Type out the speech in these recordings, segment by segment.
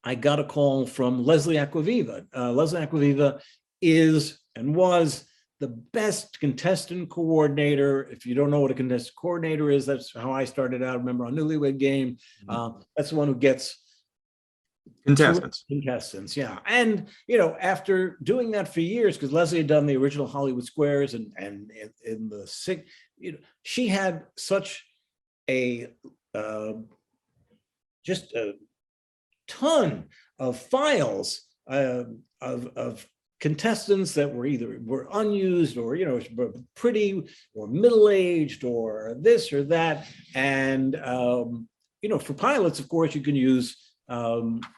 I got a call from Leslie Acquaviva. Leslie Acquaviva is and was the best contestant coordinator. If you don't know what a contestant coordinator is, that's how I started out. Remember on Newlywed Game, that's the one who gets contestants, yeah. And after doing that for years, because Leslie had done the original Hollywood Squares, and in the six, she had such a just a ton of files of contestants that were unused, or pretty or middle-aged or this or that. And for pilots, of course, you can use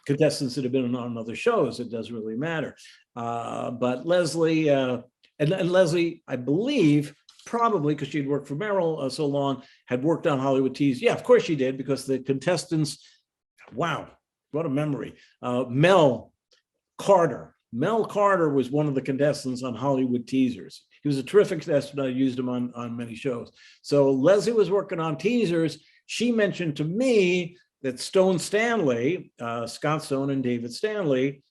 contestants that have been on other shows. It doesn't really matter. But Leslie, and Leslie, I believe, probably because she'd worked for Merrill so long, had worked on Hollywood Tees. Yeah, of course she did, because the contestants, wow, what a memory. Mel Carter was one of the contestants on Hollywood Teasers. He was a terrific contestant. I used him on many shows. So Leslie was working on teasers. She mentioned to me that Stone Stanley, Scott Stone and David Stanley,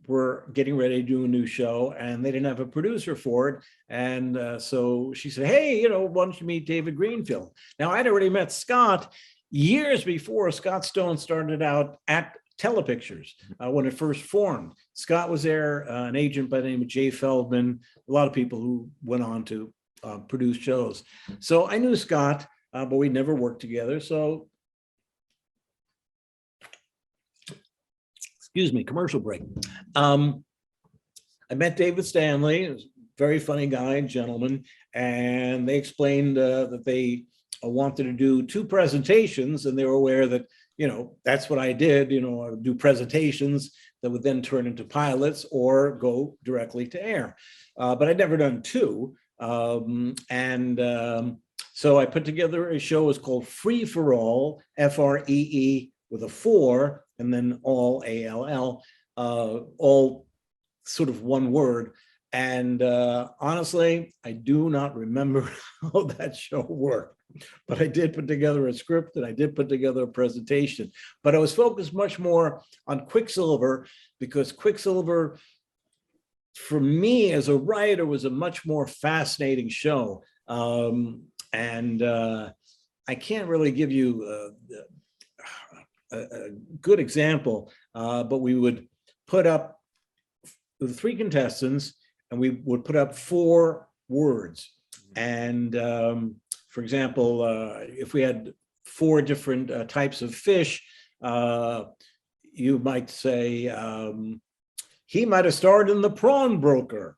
were getting ready to do a new show, and they didn't have a producer for it. And so she said, hey, why don't you meet David Greenfield? Now, I'd already met Scott years before Scott Stone started out at Telepictures when it first formed. Scott was there, an agent by the name of Jay Feldman, a lot of people who went on to produce shows. So I knew Scott, but we never worked together. So, excuse me, commercial break. I met David Stanley, a very funny guy, gentleman, and they explained that they wanted to do 2 presentations, and they were aware that that's what I did. I would do presentations that would then turn into pilots or go directly to air. But I'd never done 2. So I put together a show. It's called Free for All, Free with a 4, and then all, ALL, all sort of one word. And honestly, I do not remember how that show worked. But I did put together a script, and I did put together a presentation. But I was focused much more on Quicksilver, because Quicksilver, for me as a writer, was a much more fascinating show. I can't really give you a good example, but we would put up the 3 contestants, and we would put up 4 words. And for example, if we had 4 different types of fish, you might say, he might have starred in The Prawn Broker.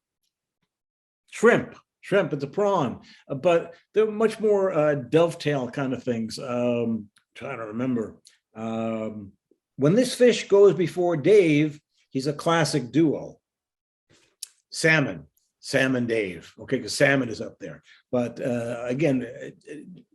Shrimp, it's a prawn. But they're much more dovetail kind of things. Trying to remember. When this fish goes before Dave, he's a classic duo. Salmon, Dave, okay, because salmon is up there. But again,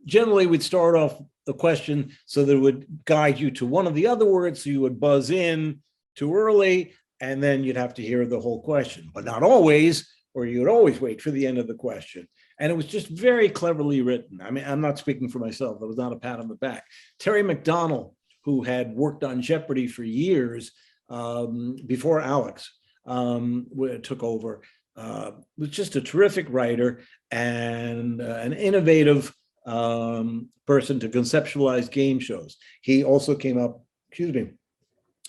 generally we'd start off the question so that it would guide you to one of the other words, so you would buzz in too early, and then you'd have to hear the whole question, but not always, or you'd always wait for the end of the question. And it was just very cleverly written. I mean, I'm not speaking for myself. That was not a pat on the back. Terry McDonald, who had worked on Jeopardy for years before Alex took over, was just a terrific writer and an innovative person to conceptualize game shows. He also came up,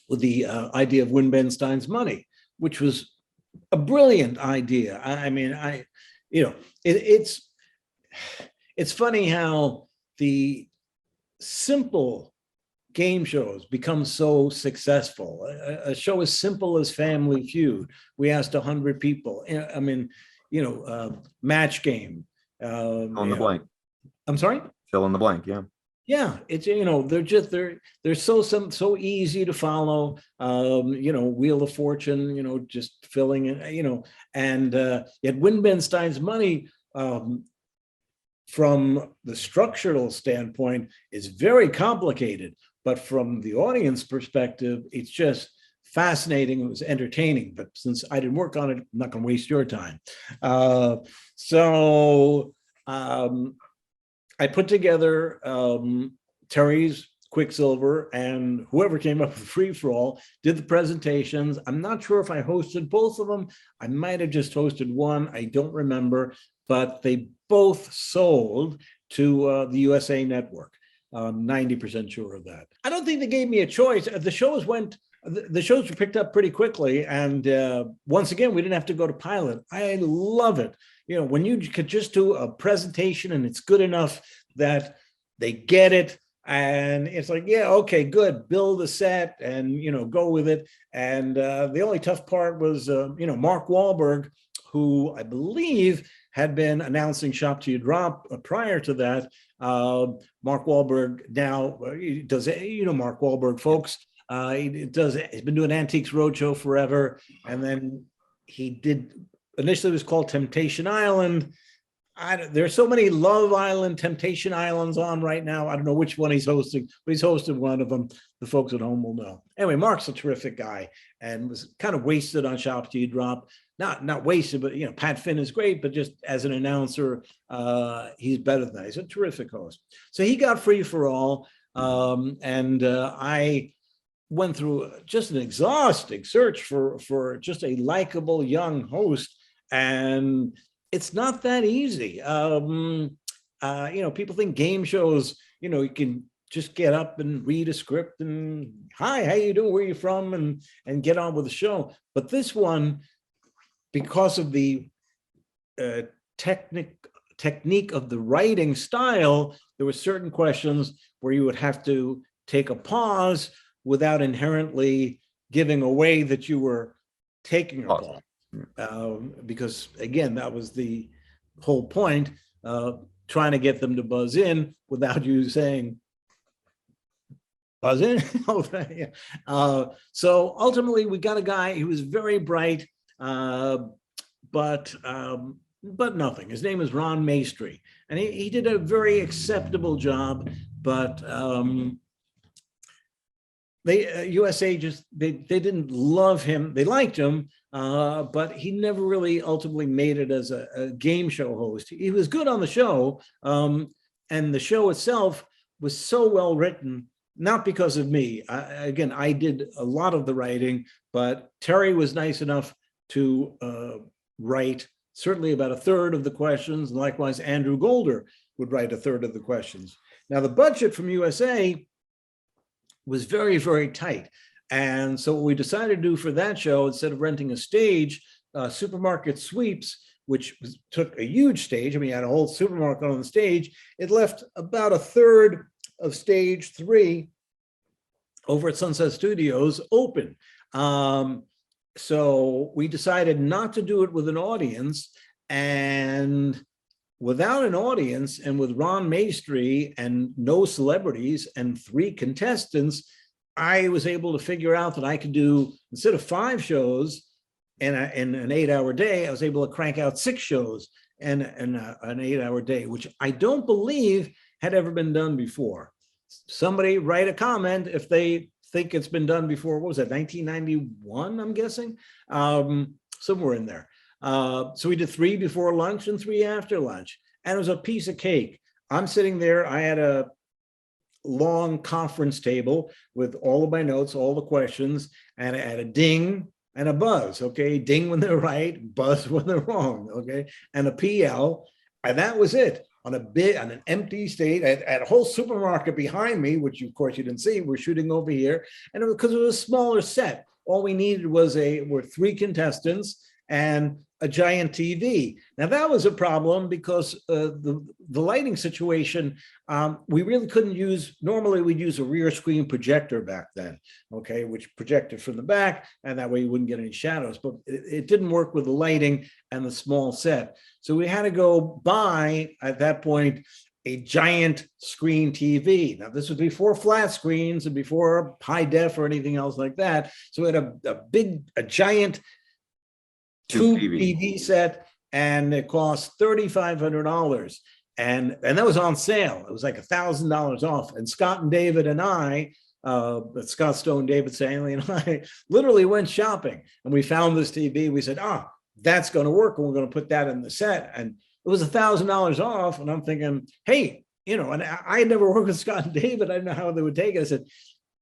with the idea of Win Ben Stein's Money, which was a brilliant idea. I mean, it's funny how the simple game shows become so successful. A show as simple as Family Feud, we asked 100 people. I mean, Match Game. Fill in the blank. I'm sorry? Fill in the blank, yeah. Yeah, it's they're so easy to follow. Wheel of Fortune, just filling in, and yet Win Ben Stein's Money, from the structural standpoint, is very complicated, but from the audience perspective, it's just fascinating. It was entertaining, but since I didn't work on it, I'm not going to waste your time. I put together Terry's Quicksilver, and whoever came up with free for all did the presentations. I'm not sure if I hosted both of them. I might have just hosted one. I don't remember, but they both sold to the USA Network. 90% sure of that. I don't think they gave me a choice. The shows were picked up pretty quickly. And once again, we didn't have to go to pilot. I love it. You know, when you could just do a presentation and it's good enough that they get it. And it's like, yeah, okay, good. Build a set and, you know, go with it. And the only tough part was, you know, Mark Wahlberg, who I believe had been announcing Shop Till You Drop prior to that. Mark Wahlberg now he does, you know, Mark Wahlberg, folks. He's been doing Antiques Roadshow forever. And then he did, initially it was called Temptation Island. There's so many Love Island, Temptation Islands on right now. I don't know which one he's hosting, but he's hosted one of them. The folks at home will know. Anyway, Mark's a terrific guy and was kind of wasted on Shop Till You Drop. Not wasted, but, you know, Pat Finn is great, but just as an announcer, he's better than that. He's a terrific host. So he got free for all. I went through just an exhausting search for just a likable young host. And it's not that easy. You know, people think game shows, you know, you can just get up and read a script and, hi, how you doing? Where are you from? And get on with the show. But this one, because of the technique of the writing style, there were certain questions where you would have to take a pause without inherently giving away that you were taking a pause. Because again, that was the whole point, trying to get them to buzz in without you saying, buzz in. So ultimately we got a guy who was very bright, but nothing. His name is Ron Maestri, and he did a very acceptable job, but USA they didn't love him. They liked him, but he never really ultimately made it as a game show host. He was good on the show, and the show itself was so well written, not because of me. Again, I did a lot of the writing, but Terry was nice enough to write certainly about a third of the questions. And likewise, Andrew Golder would write a third of the questions. Now, the budget from USA was very, very tight. And so what we decided to do for that show, instead of renting a stage, Supermarket Sweeps, which took a huge stage, I mean, you had a whole supermarket on the stage, it left about a third of stage 3 over at Sunset Studios open. So we decided not to do it with an audience, and without an audience and with Ron Maestri and no celebrities and 3 contestants, I was able to figure out that I could do, instead of 5 shows in an 8-hour day, I was able to crank out 6 shows in an 8-hour day, which I don't believe had ever been done before. Somebody write a comment if they think it's been done before. What was that, 1991, I'm guessing? Somewhere in there. So we did 3 before lunch and 3 after lunch, and it was a piece of cake. I'm sitting there, I had a long conference table with all of my notes, all the questions, and I had a ding and a buzz, okay? Ding when they're right, buzz when they're wrong, okay? And a PL, and that was it. On an empty stage, I had a whole supermarket behind me, which of course you didn't see. We're shooting over here, and because it was a smaller set, all we needed were 3 contestants and a giant TV. Now that was a problem because the lighting situation, we really couldn't use. Normally we'd use a rear screen projector back then, okay, which projected from the back, and that way you wouldn't get any shadows. But it didn't work with the lighting and the small set, so we had to go buy at that point a giant screen TV. Now this was before flat screens and before high def or anything else like that. So we had a giant tube TV set, and it cost $3,500, and that was on sale. It was like $1,000 off. And Scott and David and I, Scott Stone, David Stanley, and I literally went shopping, and we found this TV. We said, that's going to work, and we're going to put that in the set. And it was $1,000 off, and I'm thinking, hey, you know, and I had never worked with Scott and David. I didn't know how they would take it. I said,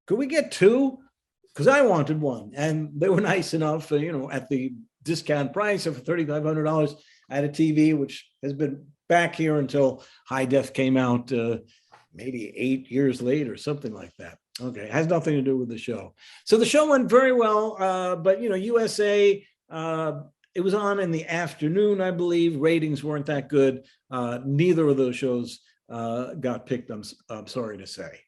could we get two? Because I wanted one. And they were nice enough, you know, at the discount price of $3,500. I had a TV, which has been back here until high def came out maybe 8 years later, something like that. Okay, it has nothing to do with the show. So the show went very well, but, you know, USA, it was on in the afternoon, I believe. Ratings weren't that good. Neither of those shows got picked, I'm sorry to say.